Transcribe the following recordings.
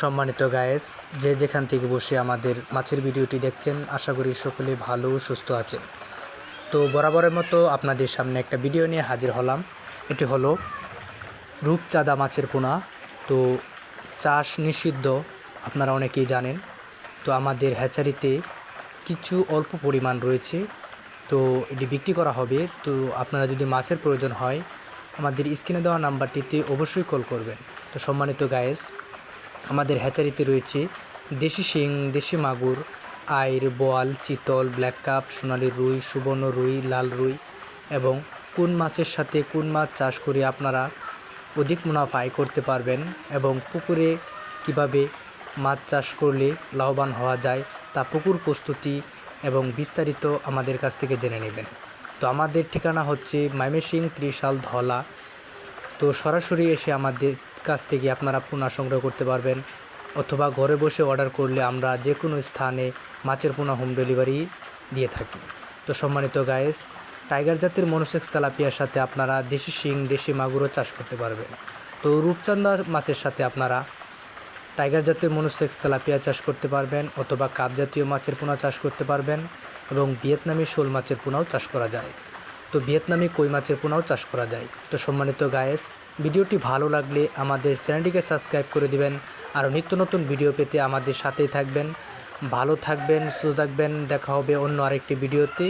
সম্মানিত গায়েস, যে যেখান থেকে বসে আমাদের মাছের ভিডিওটি দেখছেন, আশা করি সকলে ভালো ও সুস্থ আছেন। তো বরাবরের মতো আপনাদের সামনে একটা ভিডিও নিয়ে হাজির হলাম। এটি হলো রূপচাঁদা মাছের পোনা। তো চাষ নিষিদ্ধ, আপনারা অনেকেই জানেন। তো আমাদের হ্যাচারিতে কিছু অল্প পরিমাণ রয়েছে, তো এটি বিক্রি করা হবে। তো আপনারা যদি মাছের প্রয়োজন হয়, আমাদের স্ক্রিনে দেওয়া নাম্বারটিতে অবশ্যই কল করবেন। তো সম্মানিত গায়েস, আমাদের হ্যাচারিতে রয়েছে দেশি শিং, দেশি মাগুর, আইর, বোয়াল, চিতল, ব্ল্যাক কাপ, সোনালি রুই, সুবর্ণ রুই, লাল রুই এবং কোন মাছের সাথে কোন মাছ চাষ করে আপনারা অধিক মুনাফা আয় করতে পারবেন এবং পুকুরে কিভাবে মাছ চাষ করলে লাভবান হওয়া যায় তা পুকুর প্রস্তুতি এবং বিস্তারিত আমাদের কাছ থেকে জেনে নেবেন। তো আমাদের ঠিকানা হচ্ছে ময়মনসিংহ, ত্রিশাল, ধলা। তো সরাসরি এসে আমাদের কাছ থেকে আপনারা পোনা সংগ্রহ করতে পারবেন, অথবা ঘরে বসে অর্ডার করলে আমরা যে কোনো স্থানে মাছের পোনা হোম ডেলিভারি দিয়ে থাকি। তো সম্মানিত গায়েস, টাইগার জাতের মনোসেক্স তেলাপিয়ার সাথে আপনারা দেশি শিং, দেশি মাগুরও চাষ করতে পারবেন। তো রূপচাঁদা মাছের সাথে আপনারা টাইগার জাতের মনোসেক্স তেলাপিয়া চাষ করতে পারবেন, অথবা কাপ জাতীয় মাছের পোনা চাষ করতে পারবেন এবং ভিয়েতনামি শোল মাছের পোনাও চাষ করা যায়। তো ভিয়েতনামি কই মাছের পোনাও চাষ করা যায়। তো সম্মানিত গায়েস, ভিডিওটি ভালো লাগলে আমাদের চ্যানেলটিকে সাবস্ক্রাইব করে দিবেন। আর নিত্য নতুন ভিডিও পেতে আমাদের সাথেই থাকবেন। ভালো থাকবেন, সুস্থ থাকবেন। দেখা হবে অন্য আরেকটি ভিডিওতে।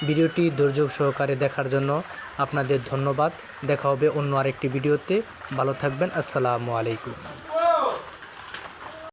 ভিডিওটি ধৈর্য সহকারে দেখার জন্য আপনাদের ধন্যবাদ। দেখা হবে অন্য আরেকটি ভিডিওতে। ভালো থাকবেন। আসসালামু আলাইকুম।